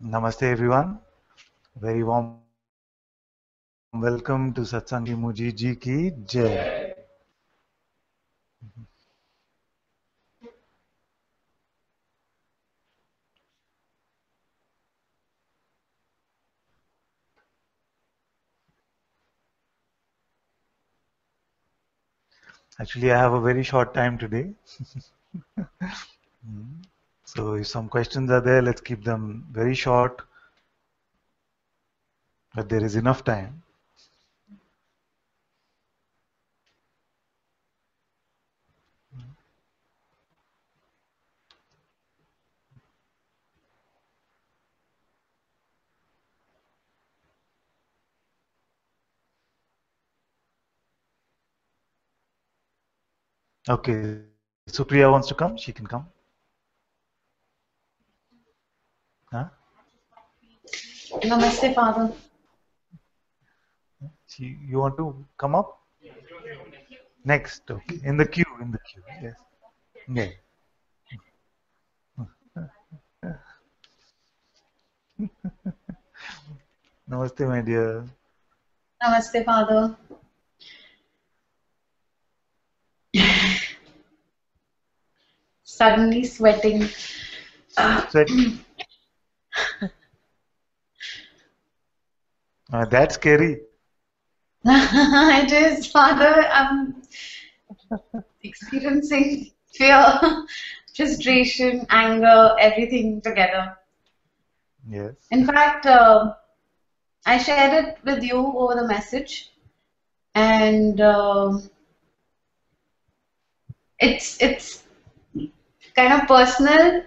Namaste everyone. Very warm welcome to Satsang ki Muji Ji ki Jai. Actually, I have a very short time today. So if some questions are there, let's keep them very short, but there is enough time. Okay, Supriya wants to come, she can come. Huh? Namaste, Father. You want to come up? Next, okay. In the queue, yes. Yeah. Namaste, my dear. Namaste, Father. Suddenly sweating. Sweat. That's scary. It is, Father. I'm experiencing fear, frustration, anger, everything together. Yes. In fact, I shared it with you over the message, and it's kind of personal,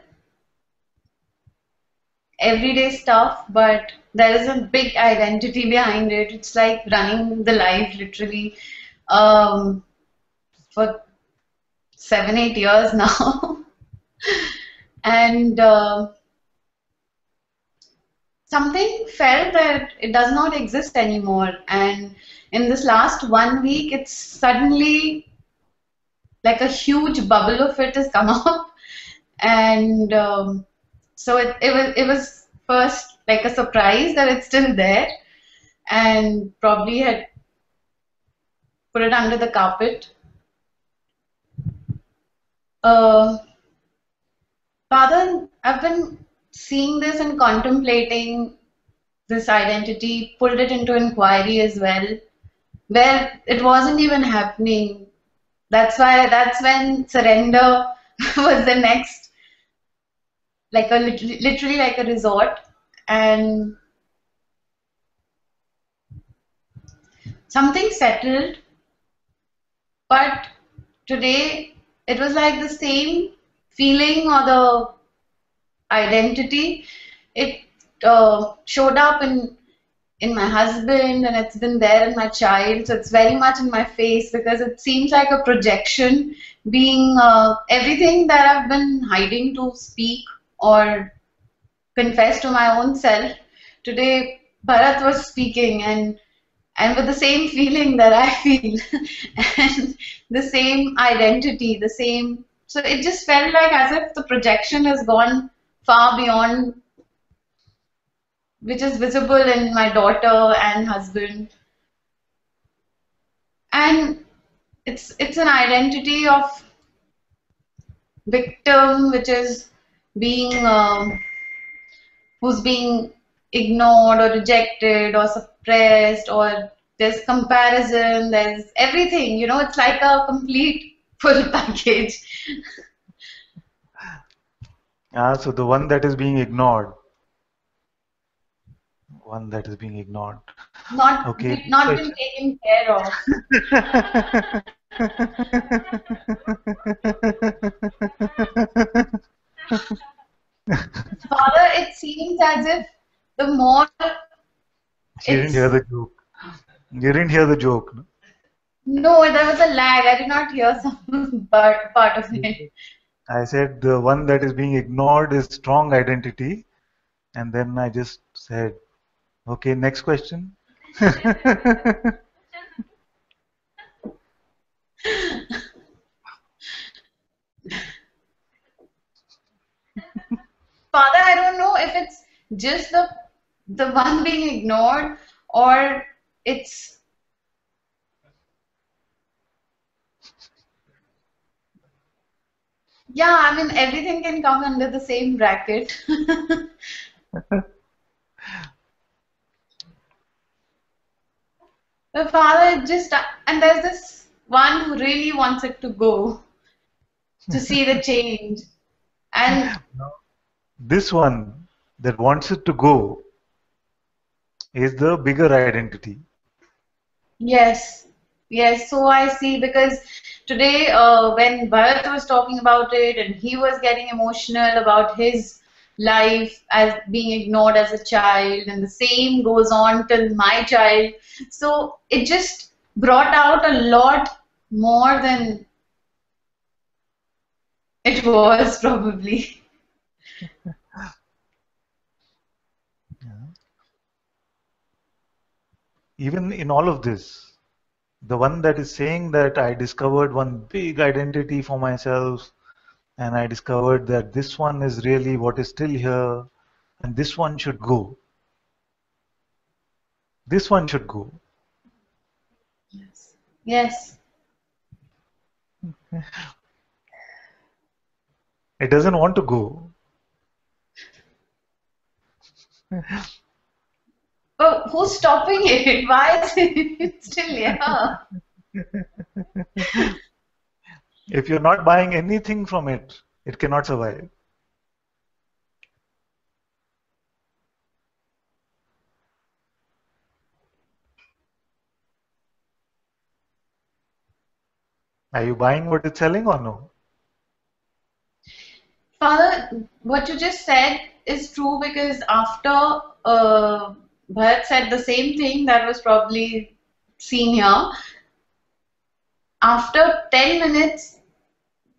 everyday stuff, but there is a big identity behind it. It's like running the life literally for 7, 8 years now. And something felt that it does not exist anymore. And in this last 1 week, it's suddenly like a huge bubble of it has come up. And so it was first like a surprise that it's still there and probably had put it under the carpet. Uh, Father, I've been seeing this and contemplating this identity, pulled it into inquiry as well, where it wasn't even happening. That's when surrender was the next, like a literally like a resort, and something settled. But today it was like the same feeling or the identity. It showed up in my husband and it's been there in my child. So it's very much in my face because it seems like a projection being everything that I've been hiding to speak or confess to my own self. Today, Bharat was speaking and with the same feeling that I feel and the same identity, the same. So it just felt like as if the projection has gone far beyond which is visible in my daughter and husband. And it's an identity of victim, which is being who's being ignored or rejected or suppressed, or there's comparison, there's everything. It's like a complete full package. So the one that is being ignored. One that is being ignored. Not Okay, next not been question. taken care of. Father, it seems as if the more She didn't hear it's the joke. You didn't hear the joke. No? no, there was a lag. I did not hear some part of it. I said the one that is being ignored is strong identity, and then I just said, okay, next question. Father, I don't know if it's just the one being ignored, or it's, yeah, I mean everything can come under the same bracket. The father just, and there's this one who really wants it to go, to see the change. And This one that wants it to go is the bigger identity. yes, yes, so I see, because today when Bharat was talking about it and he was getting emotional about his life as being ignored as a child, and the same goes on till my child. So it just brought out a lot more than it was probably. Even in all of this, the one that is saying that I discovered one big identity for myself, and I discovered that this one is really what is still here, and this one should go. This one should go. Yes. Yes. It doesn't want to go. But who's stopping it? Why is it still here? If you're not buying anything from it, it cannot survive. Are you buying what it's selling or no? Father, what you just said is true, because after Bharat said the same thing that was probably seen here, after 10 minutes,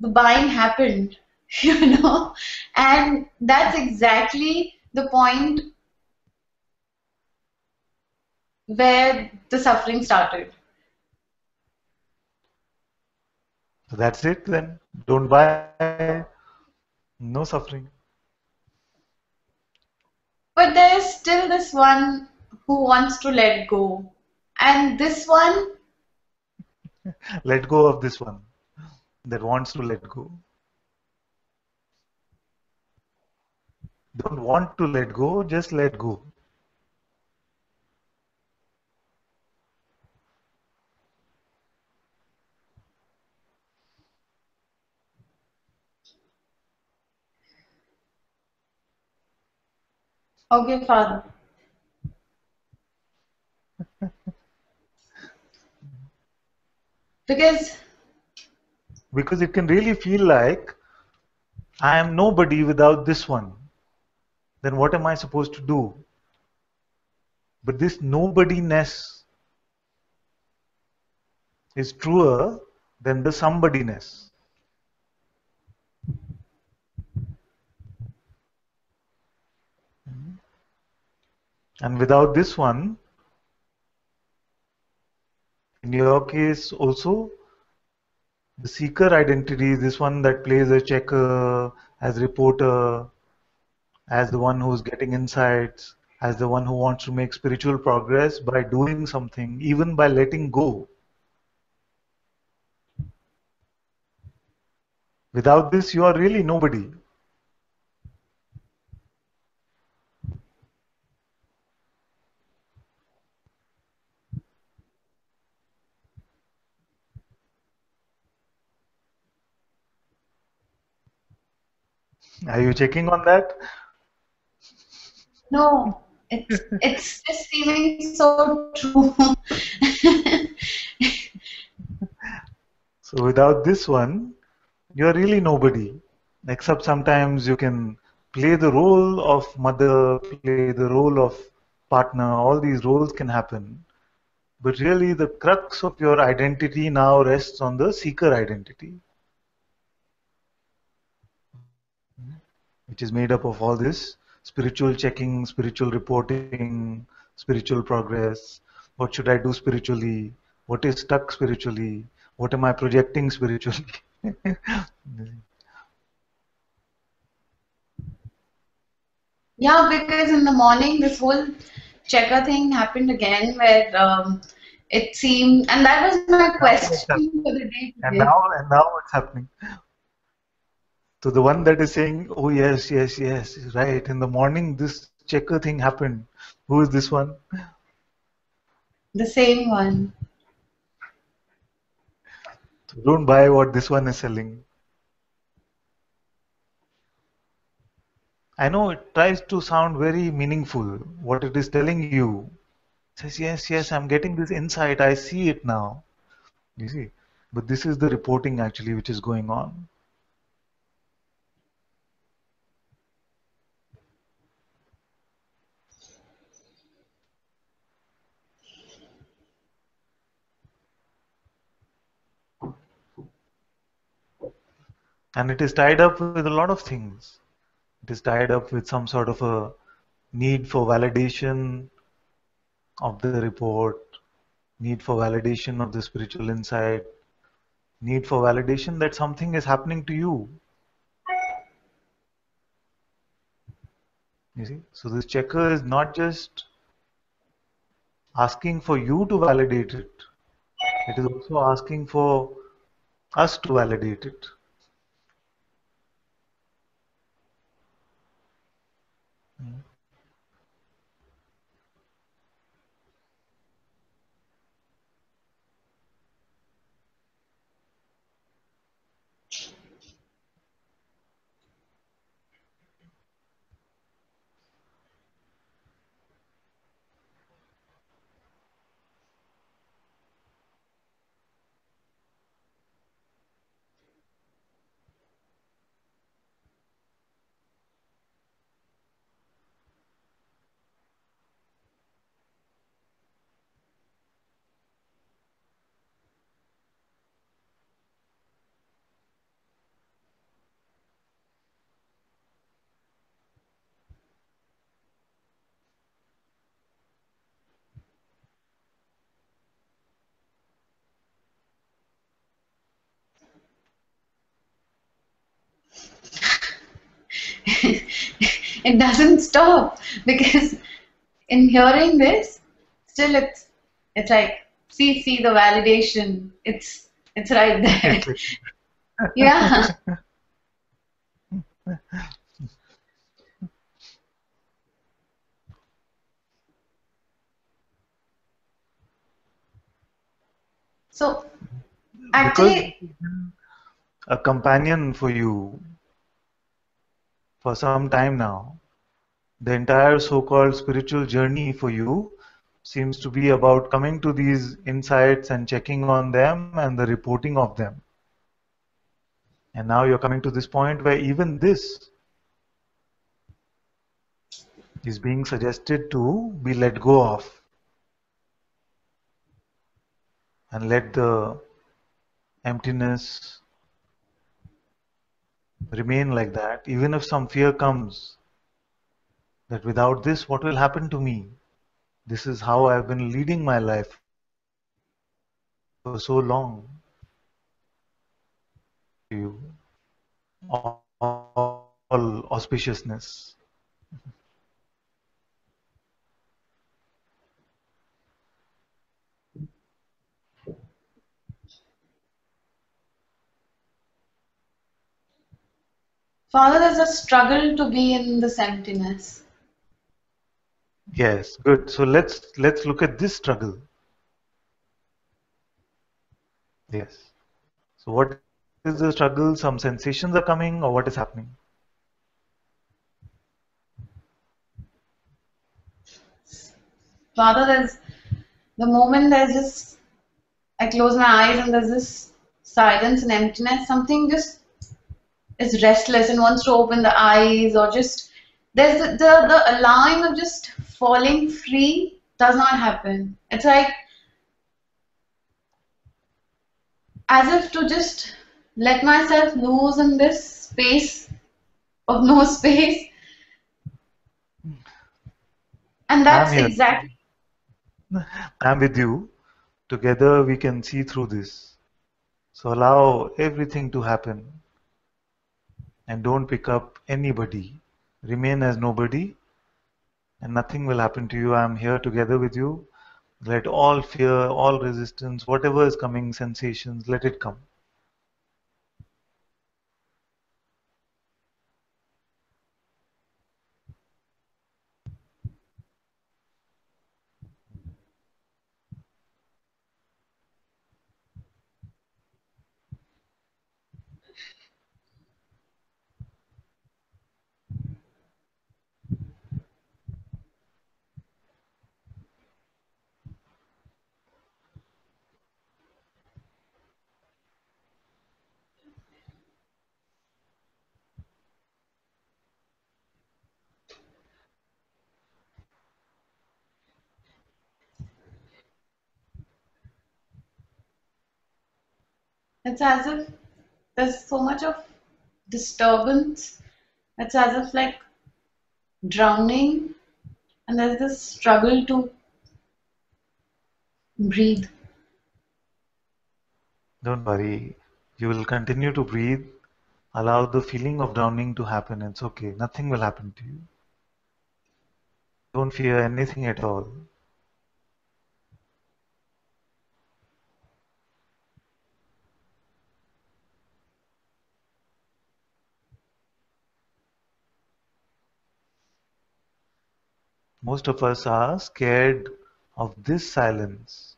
the buying happened, you know, and that's exactly the point where the suffering started. So that's it then. Don't buy. No suffering. But there is still this one who wants to let go. And this one, Let go of this one that wants to let go. Don't want to let go, just let go. okay, Father. Because, Because it can really feel like I am nobody without this one. Then what am I supposed to do? But this nobodiness is truer than the somebodyness. And without this one, in your case also, the seeker identity is this one that plays a checker, as reporter, as the one who's getting insights, as the one who wants to make spiritual progress by doing something, even by letting go. Without this, you are really nobody. Are you checking on that? no, it's just seeming so true. So without this one, you are really nobody. Except sometimes you can play the role of mother, play the role of partner, all these roles can happen. But really, the crux of your identity now rests on the seeker identity, which is made up of all this spiritual checking, spiritual reporting, spiritual progress. What should I do spiritually? What is stuck spiritually? What am I projecting spiritually? Yeah, because in the morning, this whole checker thing happened again where it seemed, and that was my Now it's question for happening. the day And today. now it's happening. So the one that is saying, "Oh yes, yes, yes, right." In the morning, this checker thing happened. Who is this one? The same one. So don't buy what this one is selling. I know it tries to sound very meaningful. What it is telling you says, "Yes, yes, I'm getting this insight. I see it now." You see, but this is the reporting actually which is going on, and it is tied up with a lot of things. It is tied up with some sort of a need for validation of the report, need for validation of the spiritual insight, need for validation that something is happening to you. You see, so this checker is not just asking for you to validate it, it is also asking for us to validate it. It doesn't stop because in hearing this, still it's like see the validation. It's right there. Yes, Yeah. So because this actually, has been a companion for you for some time now. The entire so-called spiritual journey for you seems to be about coming to these insights and checking on them and the reporting of them. And now you're coming to this point where even this is being suggested to be let go of and let the emptiness remain like that. Even if some fear comes that without this, what will happen to me? This is how I've been leading my life for so long. What will happen to all auspiciousness? Father, there's a struggle to be in this emptiness. Yes, good. So let's look at this struggle. Yes. So what is the struggle? Some sensations are coming, or what is happening? Father, there's the moment there's just I close my eyes and there's this silence and emptiness. Something just is restless and wants to open the eyes, or just there's the allowing of just falling free does not happen. It's like as if to just let myself loose in this space of no space, and I'm that's here. exactly. I'm with you. Together we can see through this. So allow everything to happen and don't pick up anybody. Remain as nobody and nothing will happen to you. I'm here together with you. Let all fear, all resistance, whatever is coming, sensations, let it come. It's as if there's so much of disturbance. It's as if like drowning, and there's this struggle to breathe. Don't worry. You will continue to breathe. Allow the feeling of drowning to happen. It's okay. Nothing will happen to you. Don't fear anything at all. Most of us are scared of this silence,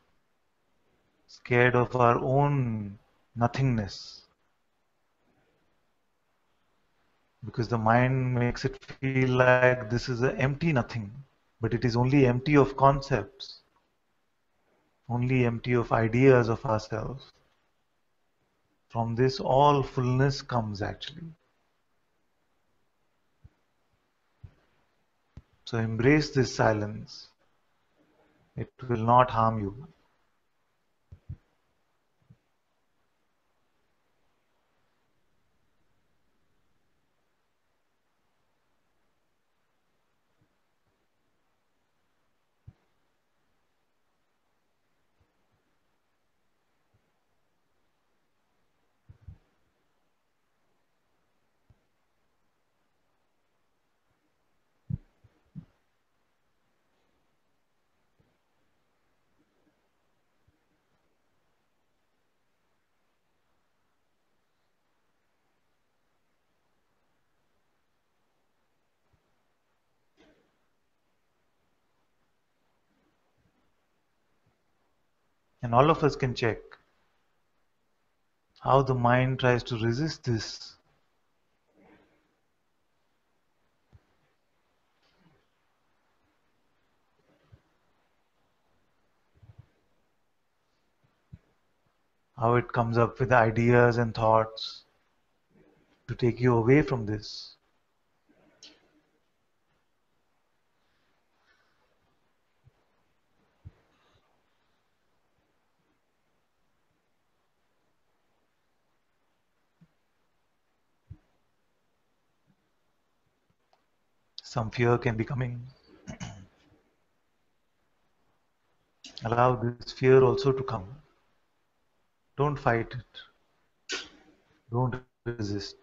scared of our own nothingness, because the mind makes it feel like this is an empty nothing, but it is only empty of concepts, only empty of ideas of ourselves. From this, all fullness comes actually. So embrace this silence. It will not harm you. And all of us can check how the mind tries to resist this. How it comes up with ideas and thoughts to take you away from this. Some fear can be coming. Allow this fear also to come. Don't fight it. Don't resist.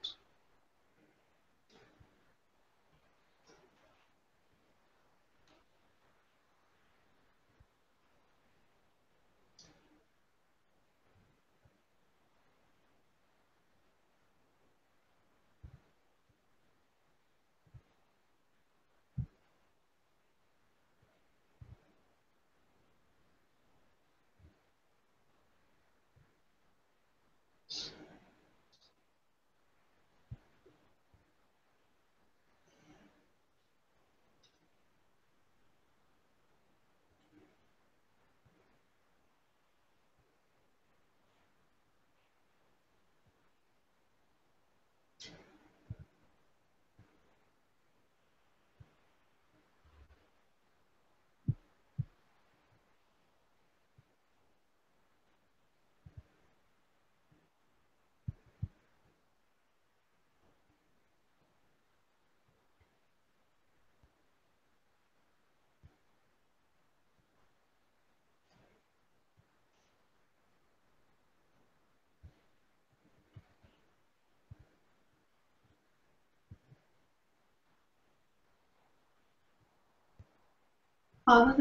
Father,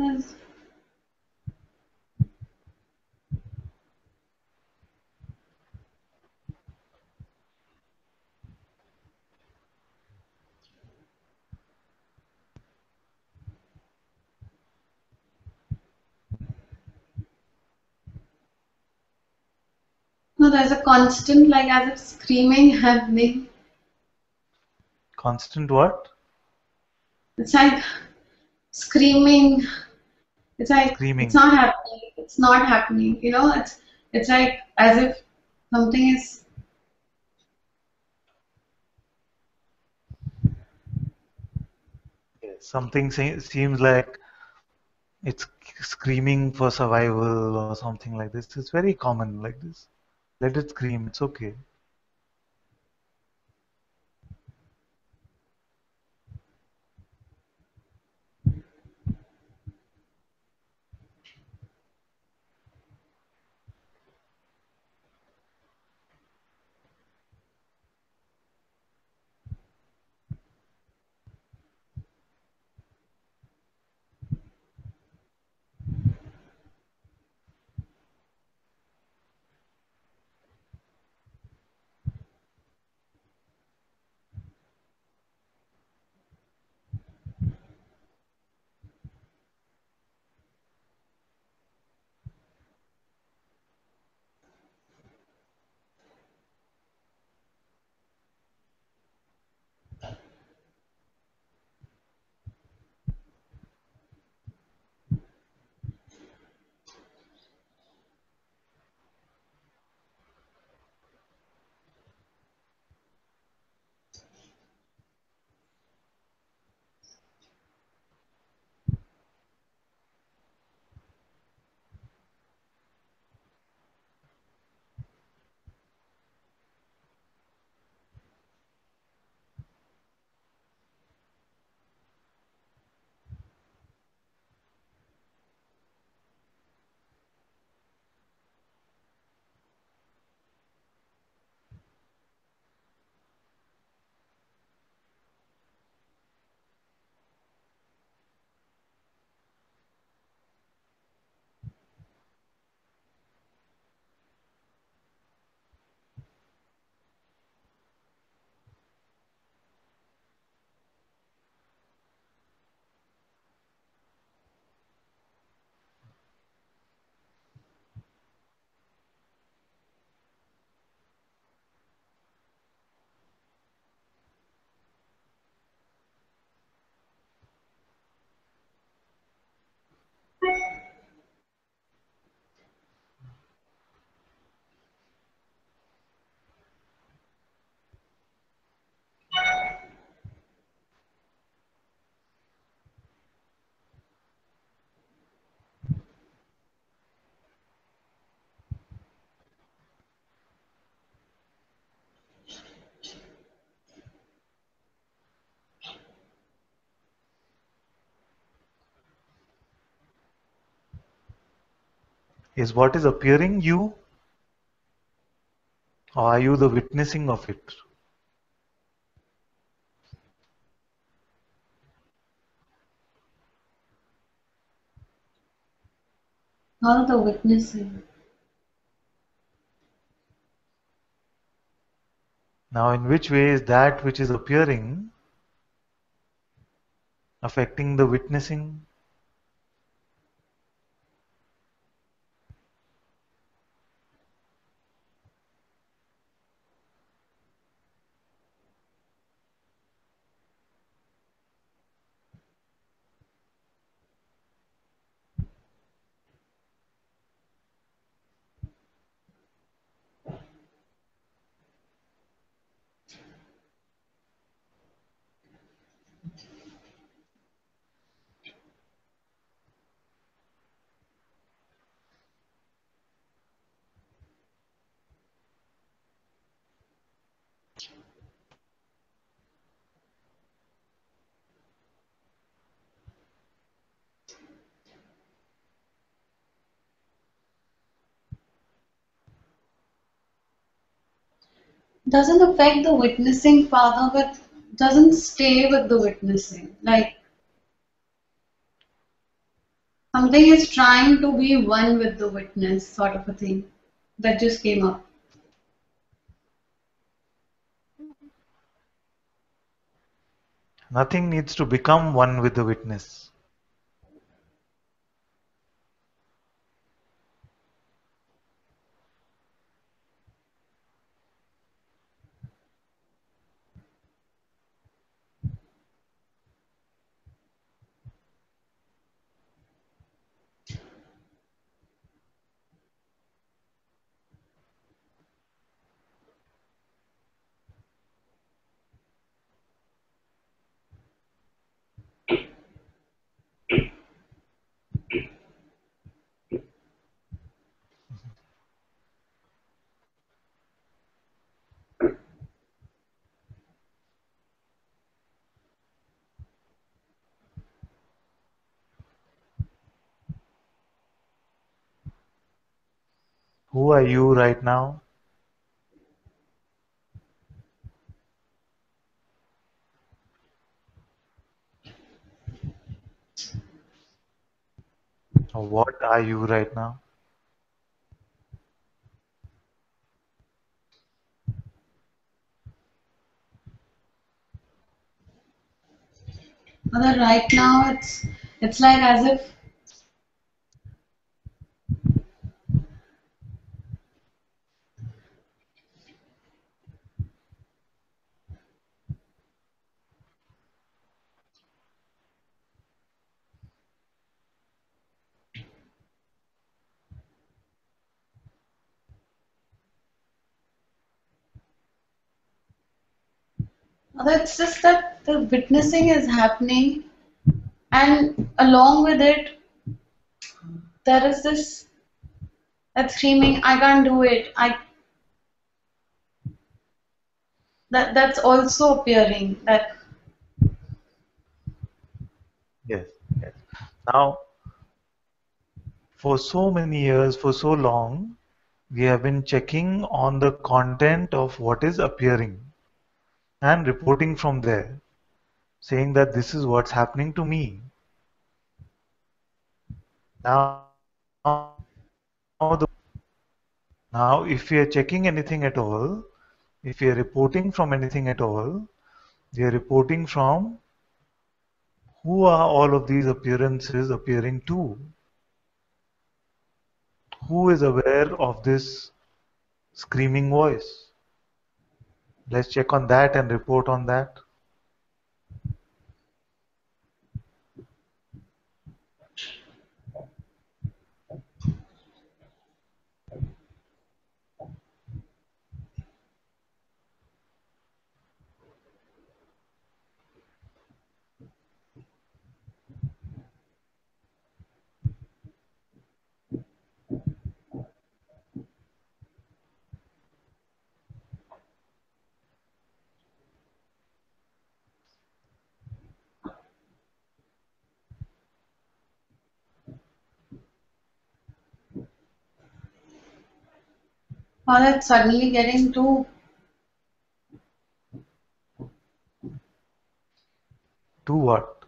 no, there's a constant, like as if screaming happening. Constant what? It's like screaming. It's like it's Screaming. not happening. It's not happening. It's like as if something is. Yes. Something seems like it's screaming for survival or something like this. It's very common like this. Let it scream. It's okay. Is what is appearing you, or are you the witnessing of it? All the witnessing. Now, in which way is that which is appearing affecting the witnessing? Doesn't affect the witnessing, Father, but doesn't stay with the witnessing. Like Something is trying to be one with the witness, sort of a thing. That just came up. Nothing needs to become one with the witness. Who are you right now? Or what are you right now? Although right now it's like as if although it's just that the witnessing is happening, and along with it there is this that screaming, I can't do it. I that's also appearing. That Yes, yes. Now, for so many years, for so long, we have been checking on the content of what is appearing and reporting from there, saying that this is what's happening to me. Now, now, if we are checking anything at all, if we are reporting from anything at all, we are reporting from who are all of these appearances appearing to? Who is aware of this screaming voice? Let's check on that and report on that. or that's suddenly getting To what?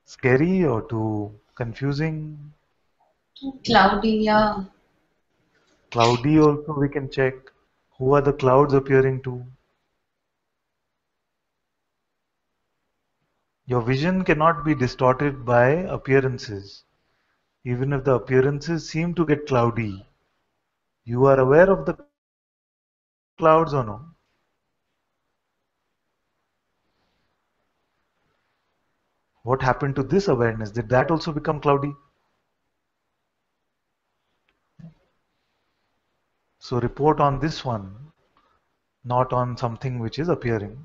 Scary or too confusing? too cloudy. Yeah. Cloudy also we can check. Who are the clouds appearing to? Your vision cannot be distorted by appearances. Even if the appearances seem to get cloudy, you are aware of the clouds or no? What happened to this awareness? Did that also become cloudy? So report on this one, not on something which is appearing.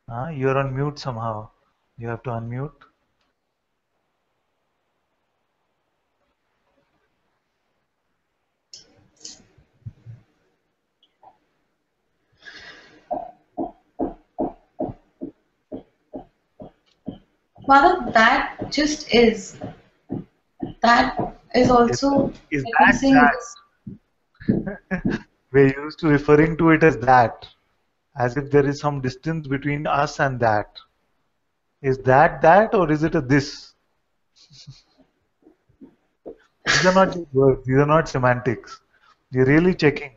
You're on mute somehow. You have to unmute. Father, that just is. That is Is, also is that witnessing that? this. We're used to referring to it as that, as if there is some distance between us and that. Is that that, or is it a this? These are not just words, these are not semantics. You're really checking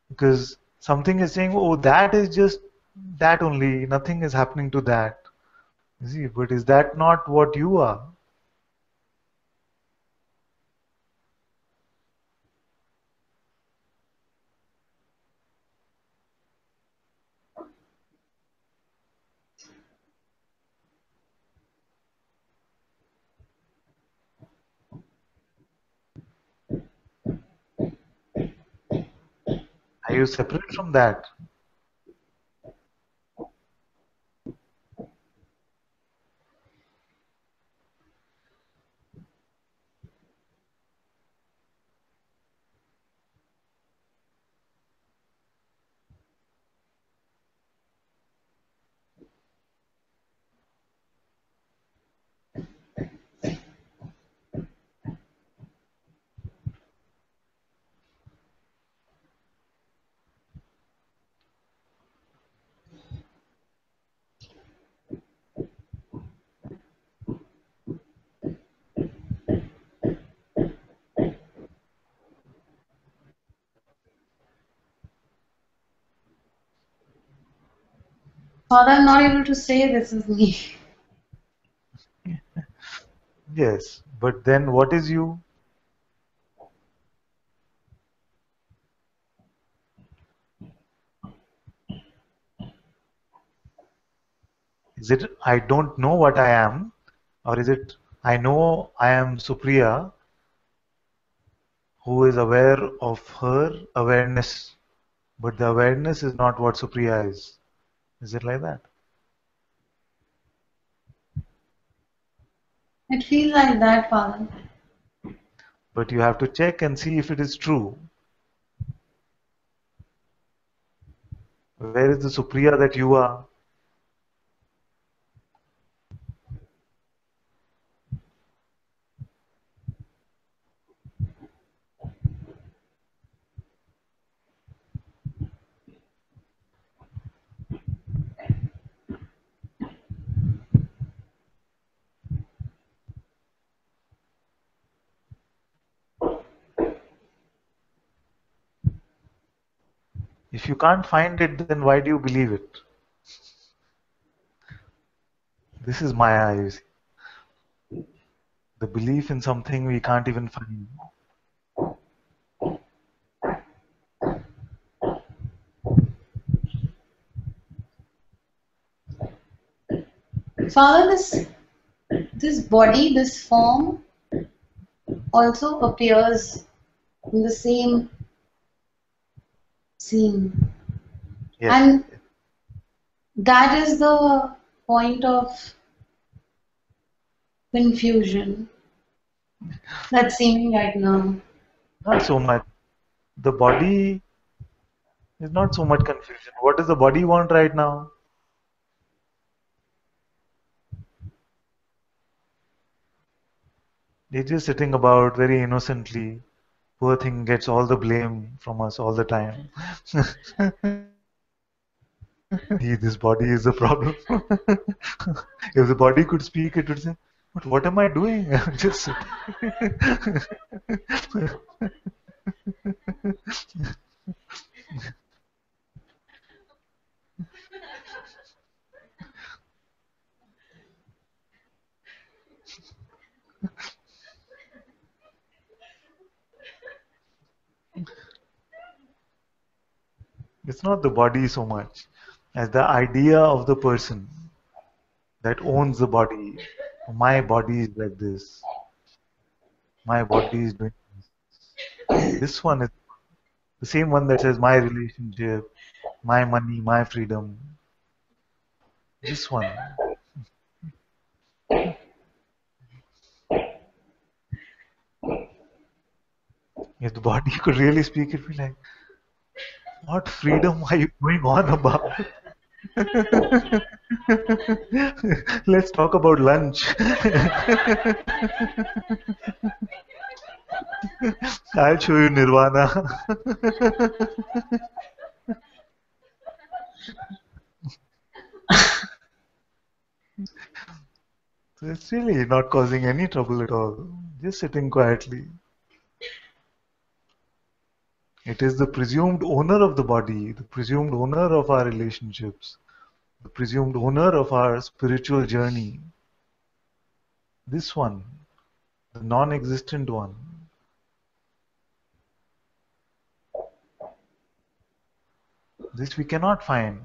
because something is saying, oh, that is just that only, nothing is happening to that. You see, but is that not what you are? Are you separate from that? Father, I'm not able to say this is me. Yes, but then what is you? Is it I don't know what I am, or is it I know I am Supriya who is aware of her awareness, but the awareness is not what Supriya is? Is it like that? It feels like that, Father. But you have to check and see if it is true. Where is the Supriya that you are? If you can't find it, then why do you believe it? This is Maya, you see. The belief in something we can't even find. Father, this body, this form also appears in the same scene. Yes. And that is the point of confusion that's seeming right now. Not so much. The body is not so much confusion. What does the body want right now? It's just sitting about very innocently. Poor thing gets all the blame from us all the time. This body is the problem. If the body could speak, it would say, "But what am I doing? I'm just sitting." It's not the body so much as the idea of the person that owns the body. My body is like this. My body is doing this one is the same one that says my relationship, my money, my freedom. This one. If the body could really speak, it'd be like, what freedom are you going on about? Let's talk about lunch. I'll show you Nirvana. So it's really not causing any trouble at all. Just sitting quietly. It is the presumed owner of the body, the presumed owner of our relationships, the presumed owner of our spiritual journey. This one, the non-existent one. This we cannot find,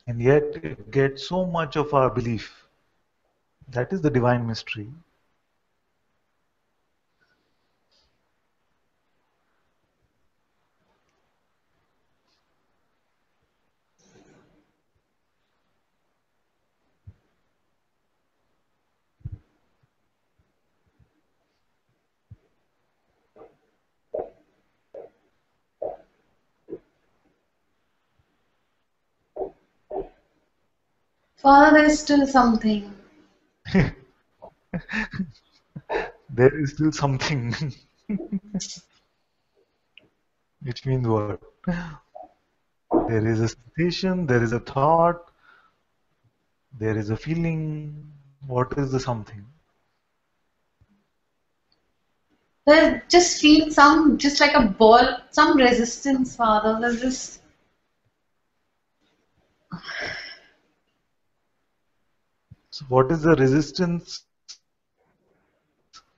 and yet it gets so much of our belief. That is the divine mystery. Father, there's still something. There is still something, which means what? There is a sensation, there is a thought, there is a feeling. What is the something? There just feel some, just like a ball, some resistance, Father. There's this. So what is the resistance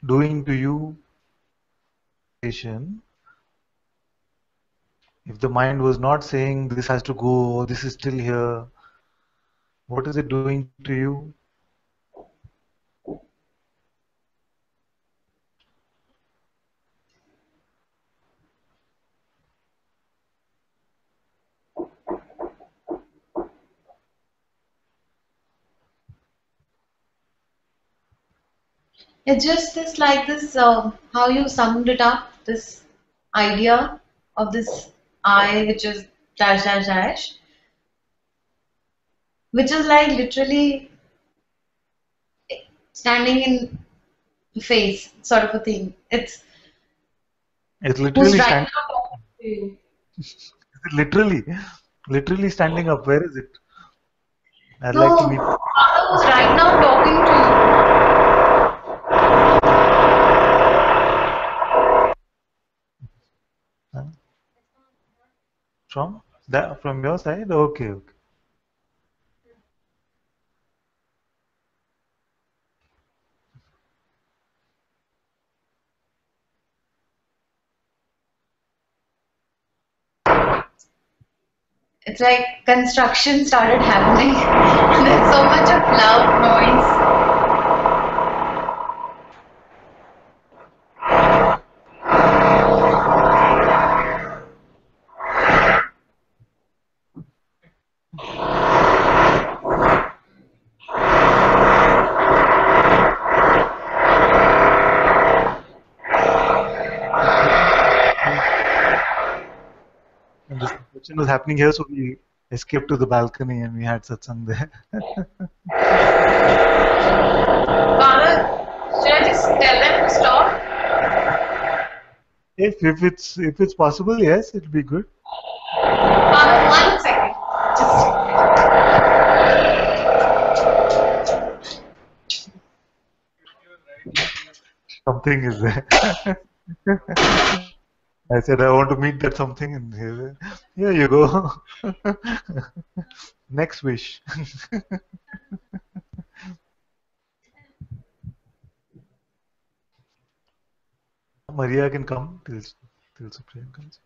doing to you? If the mind was not saying this has to go, this is still here, what is it doing to you? It's just this, like this, how you summed it up, this idea of this I, which is dash dash dash, which is like literally standing in the face, sort of a thing. It's It's who's literally right standing. now talking to you. Literally standing up. Where is it? I'd No, like to meet. Father who's right now talking to Huh? From that, from your side? Okay, okay. you. It's like construction started happening. There's so much of loud noise. And this construction was happening here, so we escaped to the balcony and we had satsang there. Father, should I just tell them to stop? If it's possible, yes, it'll be good. Father, 1 second. Something is there. I said I want to meet that something, and here you go. Next wish. Maria can come till Supriya comes.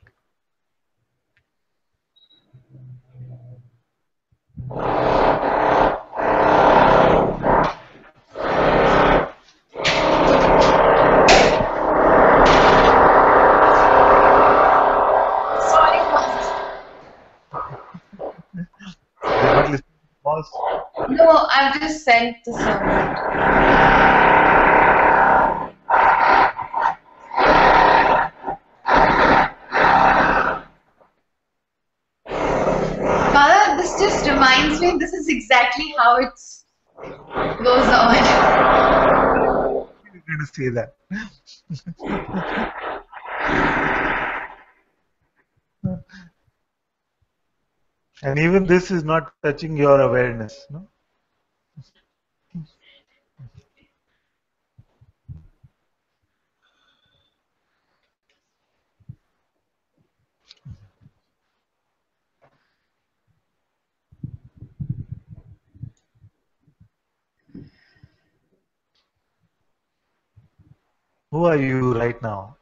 Sorry, Father. They're not listening to pause. No, I've just sent the servant. Bala, this just reminds me, this is exactly how it goes on. You're going to say that. And even this is not touching your awareness. No? Who are you right now?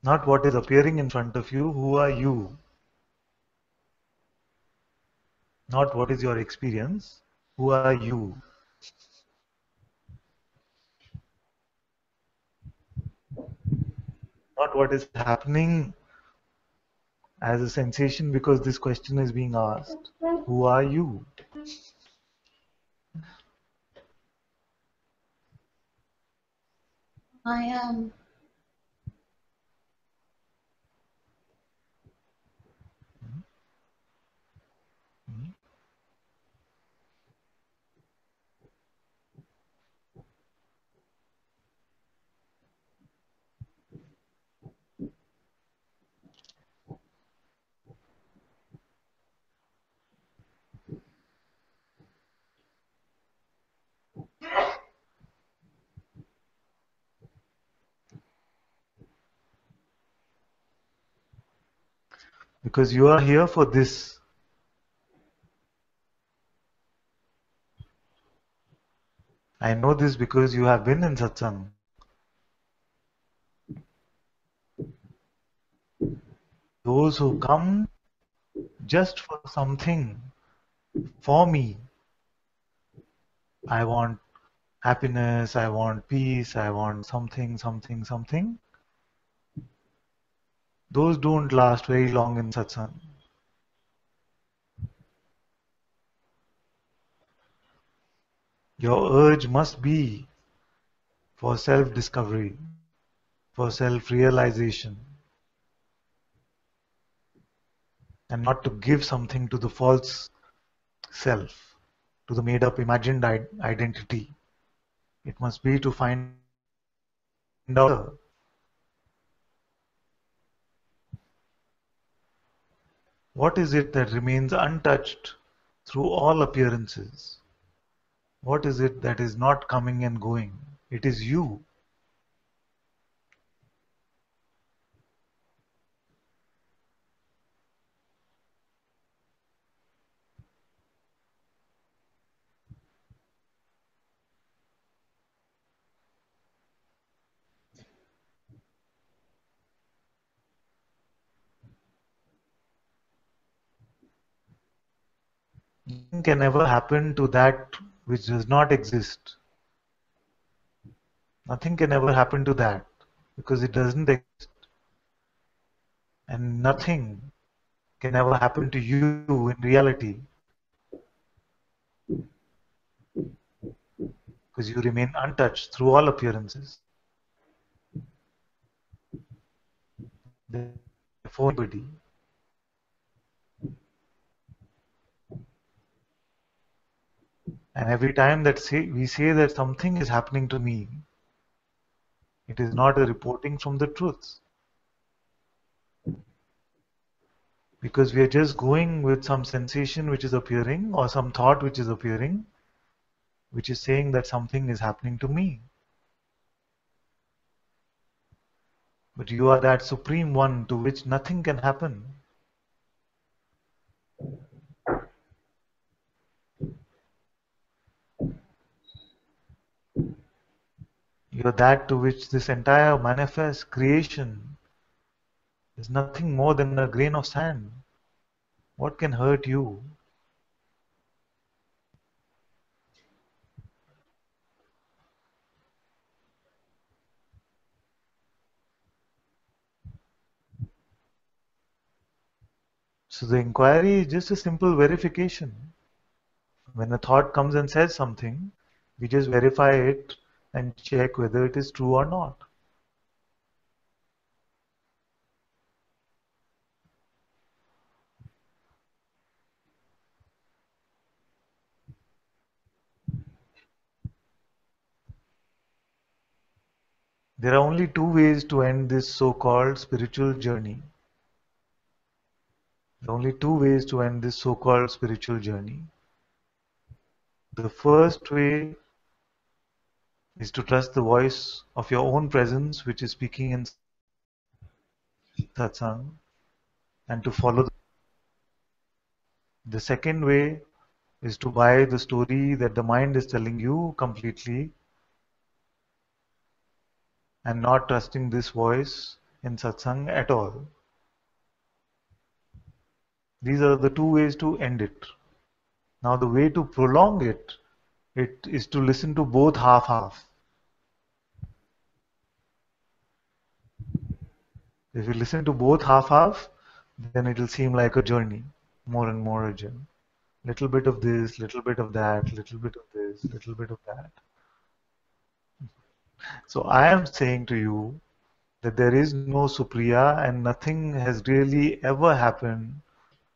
Not what is appearing in front of you. Who are you? Not what is your experience. Who are you? Not what is happening as a sensation because this question is being asked. Who are you? I am. Because you are here for this. I know this because you have been in satsang. Those who come just for something, for me, I want happiness, I want peace, I want something, something, something. Those don't last very long in satsang. Your urge must be for self discovery, for self realization, and not to give something to the false self, to the made up imagined identity. It must be to find out what is it that remains untouched through all appearances. What is it that is not coming and going? It is you. Nothing can ever happen to that which does not exist. Nothing can ever happen to that because it doesn't exist. And nothing can ever happen to you in reality because you remain untouched through all appearances. Therefore, anybody. And every time that we say that something is happening to me, it is not a reporting from the truth. Because we are just going with some sensation which is appearing or some thought which is appearing, which is saying that something is happening to me. But you are that supreme one to which nothing can happen. You are that to which this entire manifest creation is nothing more than a grain of sand. What can hurt you? So the inquiry is just a simple verification. When a thought comes and says something, we just verify it and check whether it is true or not. There are only two ways to end this so-called spiritual journey. There are only two ways to end this so-called spiritual journey. The first way is to trust the voice of your own presence, which is speaking in satsang, and to follow. The second way is to buy the story that the mind is telling you completely and not trusting this voice in satsang at all. These are the two ways to end it. Now the way to prolong it is to listen to both half-half. If you listen to both half-half, then it will seem like a journey, more and more a journey. Little bit of this, little bit of that, little bit of this, little bit of that. So I am saying to you that there is no Supriya and nothing has really ever happened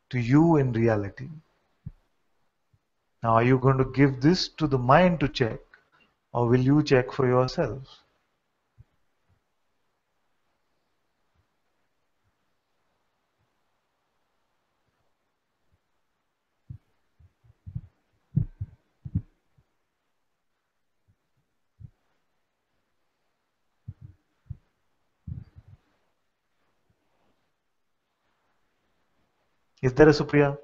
to you in reality. Now, are you going to give this to the mind to check, or will you check for yourself? Is there a Supriya?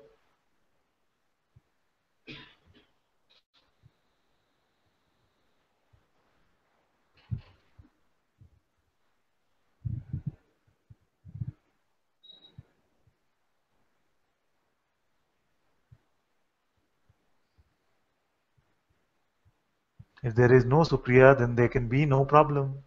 If there is no Supriya, then there can be no problem.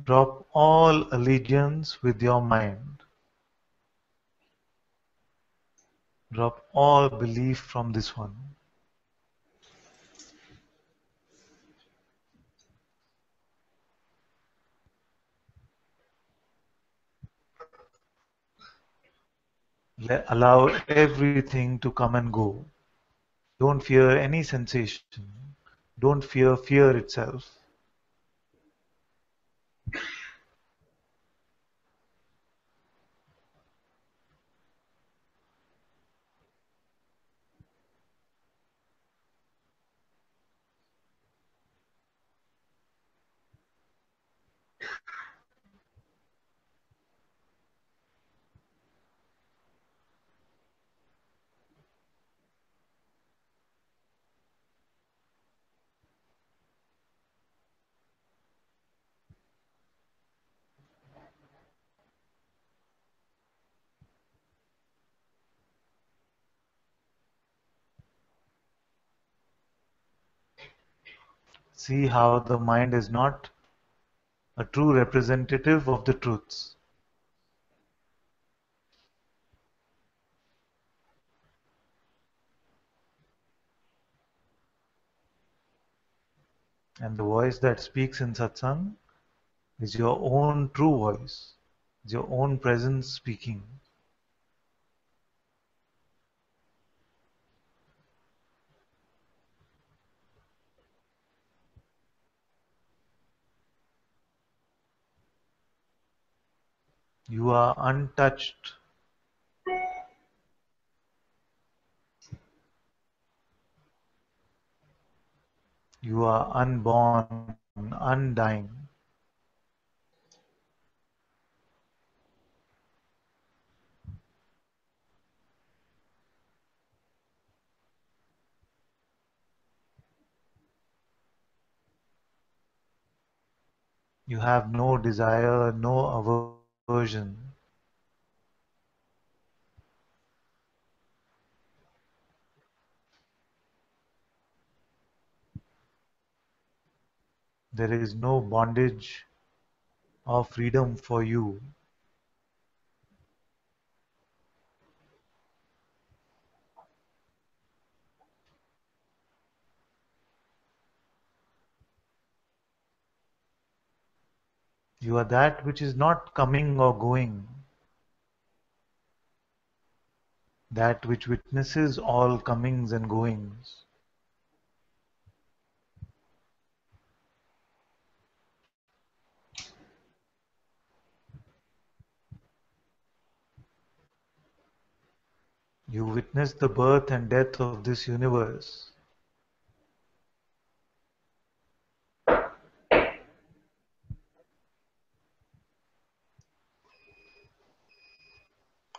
Drop all allegiance with your mind. Drop all belief from this one. Allow everything to come and go. Don't fear any sensation. Don't fear fear itself. See how the mind is not a true representative of the truths. And the voice that speaks in satsang is your own true voice, is your own presence speaking. You are untouched. You are unborn, undying. You have no desire, no aversion. There is no bondage or freedom for you. You are that which is not coming or going, that which witnesses all comings and goings. You witness the birth and death of this universe.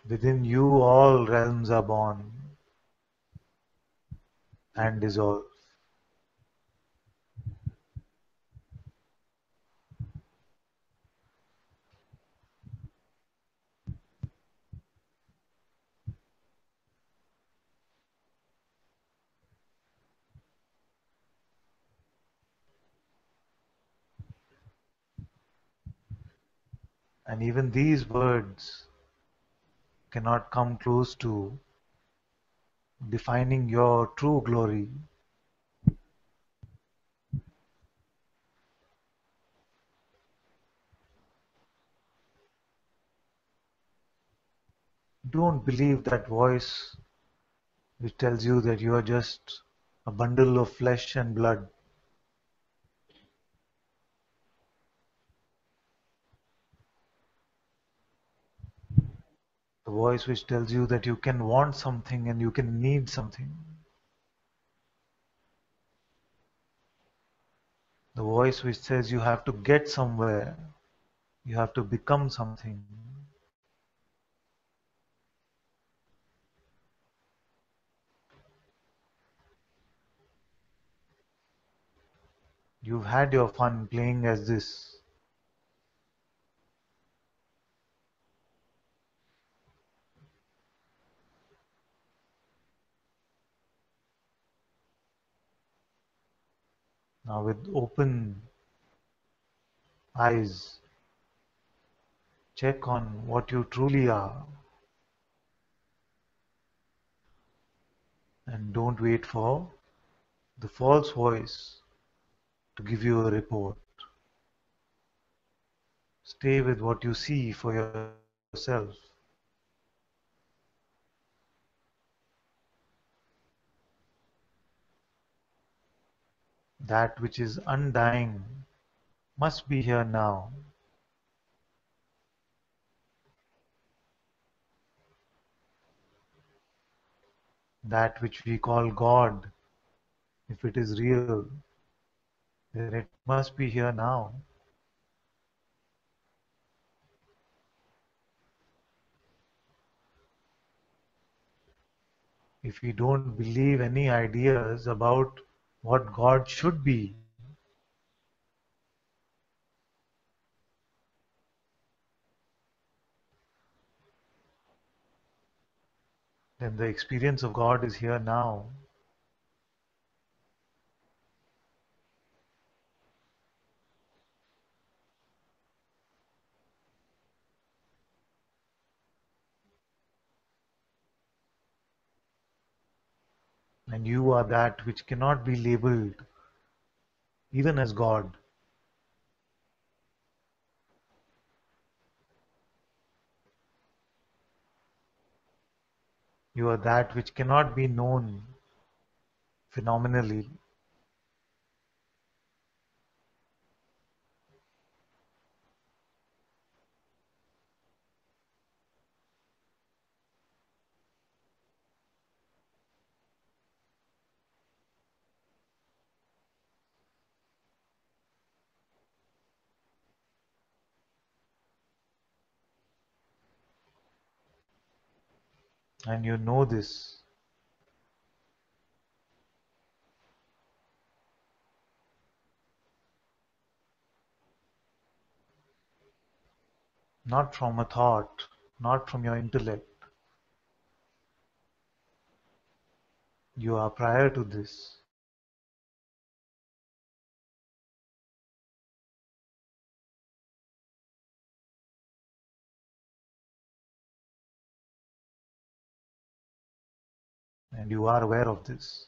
Within you, all realms are born and dissolve. And even these words cannot come close to defining your true glory. Don't believe that voice which tells you that you are just a bundle of flesh and blood. The voice which tells you that you can want something and you can need something. The voice which says you have to get somewhere, you have to become something. You've had your fun playing as this. Now, with open eyes, check on what you truly are and don't wait for the false voice to give you a report. Stay with what you see for yourself. That which is undying must be here now. That which we call God, if it is real, then it must be here now. If we don't believe any ideas about what God should be, then the experience of God is here now. And you are that which cannot be labeled even as God. You are that which cannot be known phenomenally, and you know this not from a thought, not from your intellect. You are prior to this, and you are aware of this.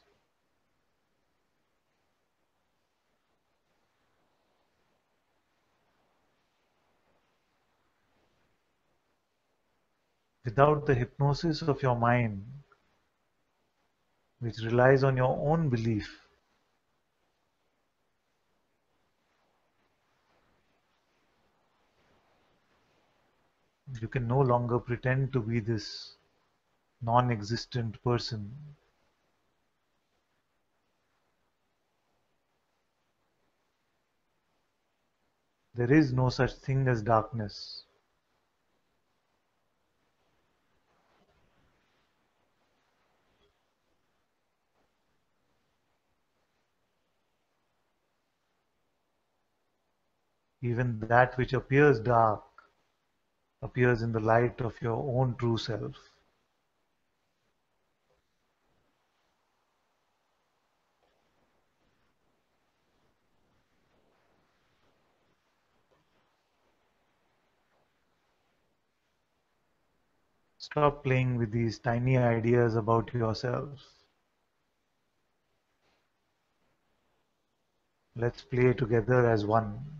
Without the hypnosis of your mind, which relies on your own belief, you can no longer pretend to be this non existent person. There is no such thing as darkness. Even that which appears dark appears in the light of your own true self. Stop playing with these tiny ideas about yourself. Let's play together as one.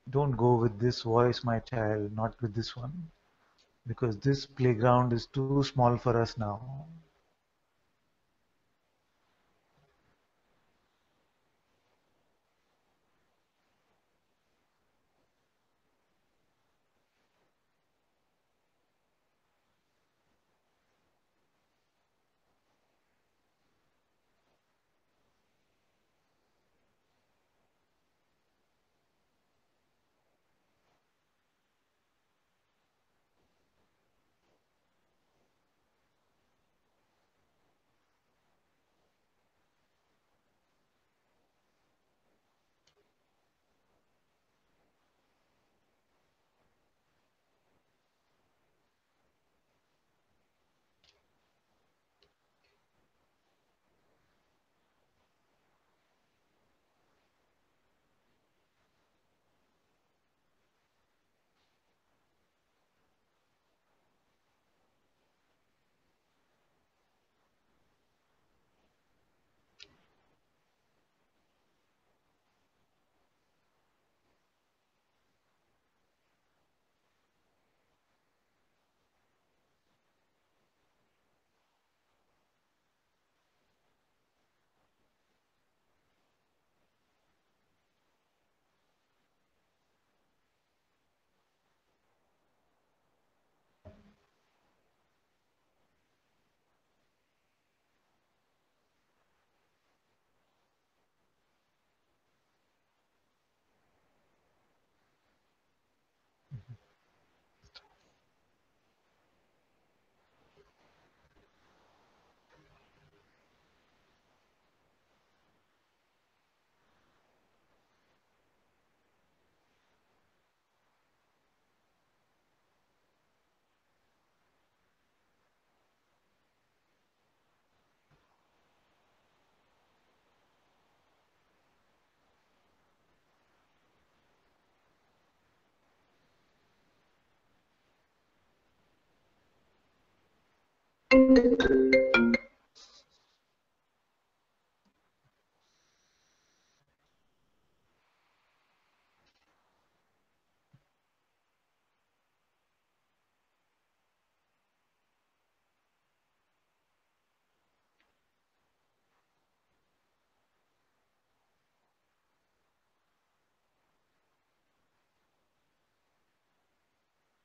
Don't go with this voice, my child, not with this one, because this playground is too small for us now.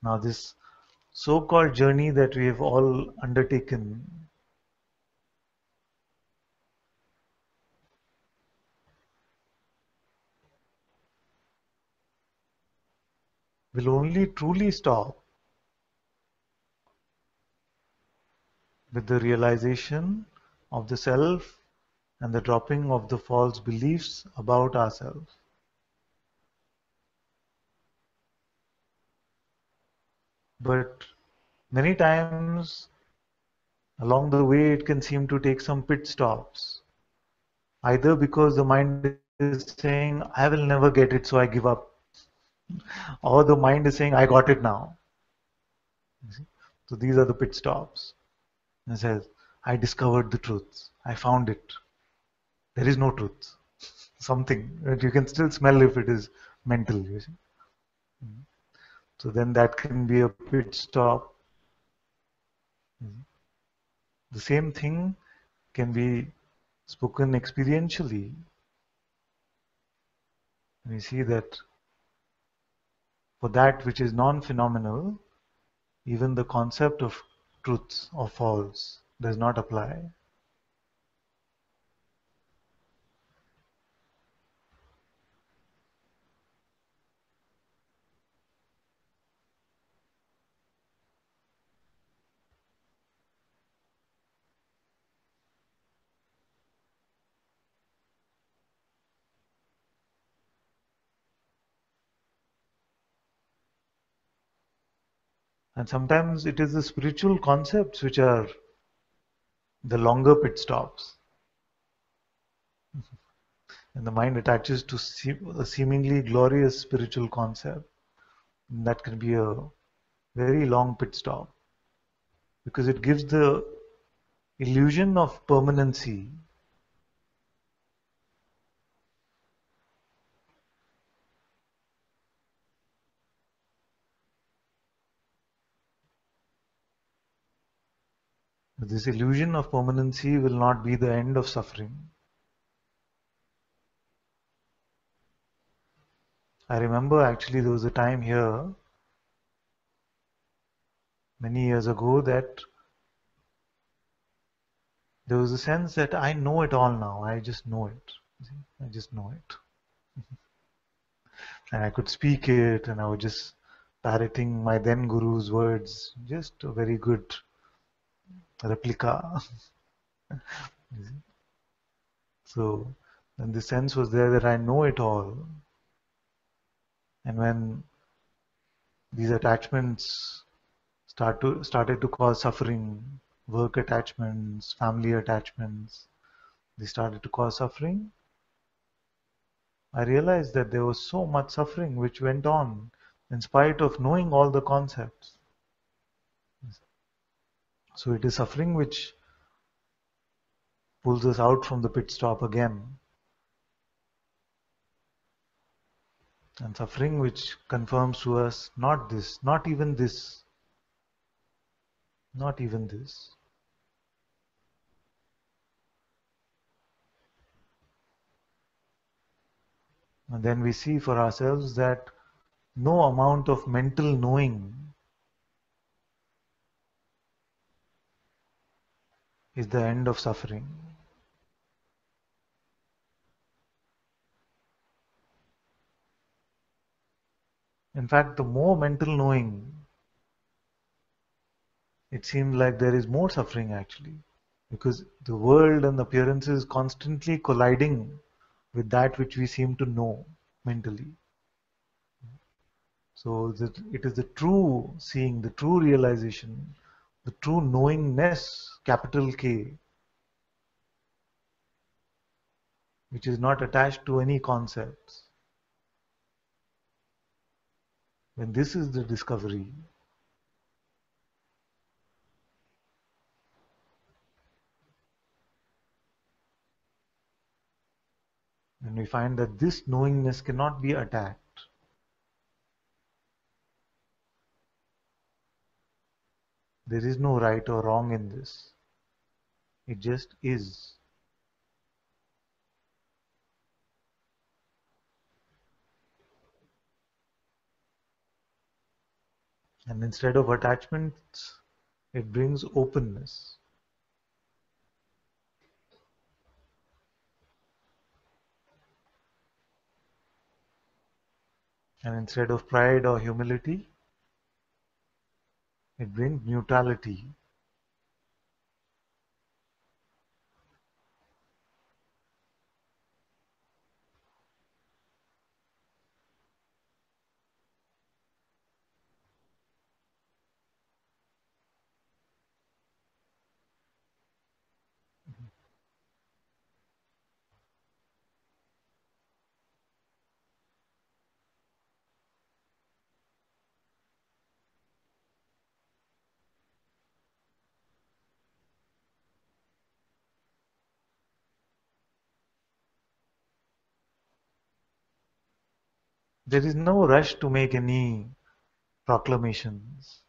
Now, this so-called journey that we have all undertaken will only truly stop with the realization of the self and the dropping of the false beliefs about ourselves. But many times along the way, it can seem to take some pit stops, either because the mind is saying, I will never get it, so I give up, or the mind is saying, I got it now. So these are the pit stops. It says, I discovered the truth, I found it. There is no truth. Something that you can still smell if it is mental, you see. So then that can be a pit stop. The same thing can be spoken experientially. We see that for that which is non-phenomenal, even the concept of truth or false does not apply. And sometimes it is the spiritual concepts which are the longer pit stops. And the mind attaches to a seemingly glorious spiritual concept. And that can be a very long pit stop because it gives the illusion of permanency. This illusion of permanency will not be the end of suffering. I remember actually there was a time here many years ago that there was a sense that I know it all now. I just know it. I just know it. And I could speak it and I was just parroting my then guru's words. Just a very good replica. So then the sense was there that I know it all. And when these attachments started to cause suffering, work attachments, family attachments, they started to cause suffering. I realized that there was so much suffering which went on in spite of knowing all the concepts. So it is suffering which pulls us out from the pit stop again, and suffering which confirms to us not this, not even this, not even this. And then we see for ourselves that no amount of mental knowing is the end of suffering. In fact, the more mental knowing, it seems like there is more suffering actually, because the world and appearances constantly colliding with that which we seem to know mentally. So that it is the true seeing, the true realization, the true knowingness, capital K, which is not attached to any concepts. When this is the discovery, when we find that this knowingness cannot be attacked, there is no right or wrong in this. It just is. And instead of attachments, it brings openness. And instead of pride or humility, it brings neutrality. There is no rush to make any proclamations.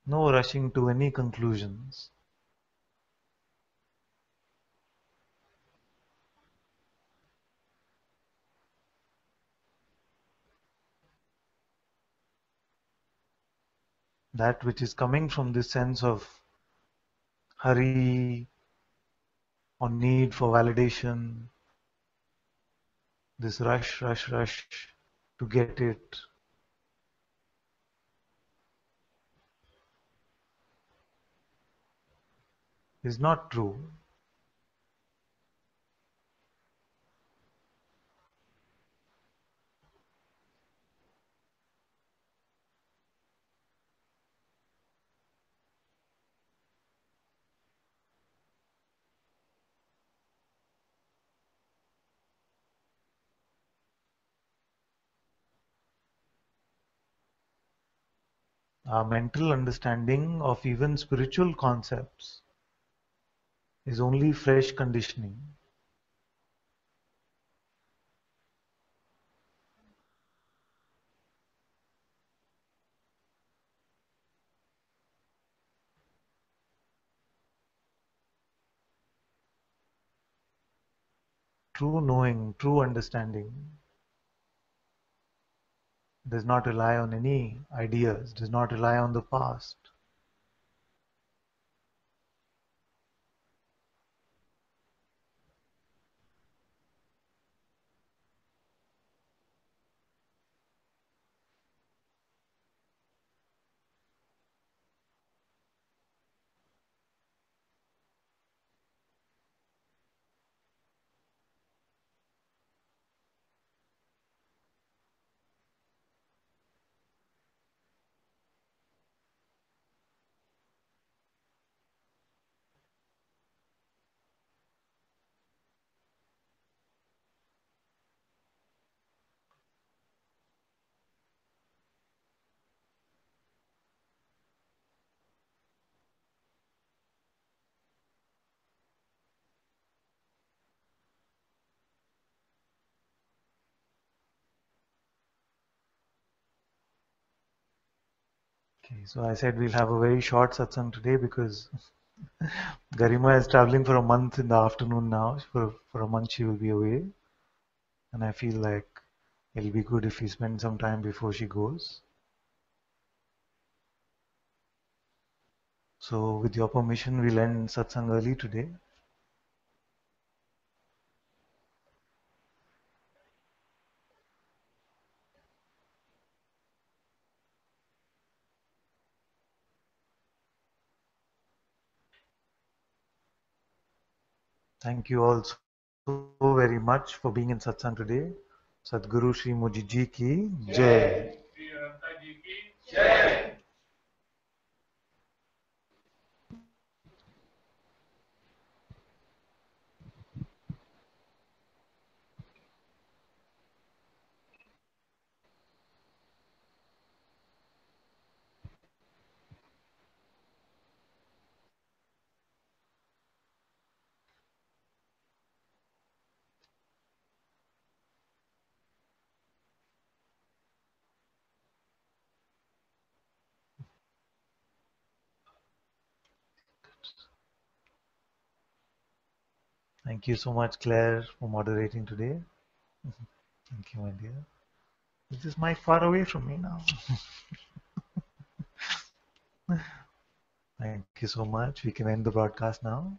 No rushing to any conclusions. That which is coming from this sense of hurry or need for validation, this rush, rush, rush to get it, is not true. Our mental understanding of even spiritual concepts is only fresh conditioning. True knowing, true understanding does not rely on any ideas, does not rely on the past. Okay, so I said we'll have a very short satsang today because Garima is traveling for a month in the afternoon now. For a month she will be away. And I feel like it'll be good if we spend some time before she goes. So with your permission, we'll end satsang early today. Thank you all so very much for being in satsang today. Sadhguru Shri Muji Ji ki Jai. Thank you so much, Claire, for moderating today. Thank you, my dear. This is my far away from me now. Thank you so much. We can end the broadcast now.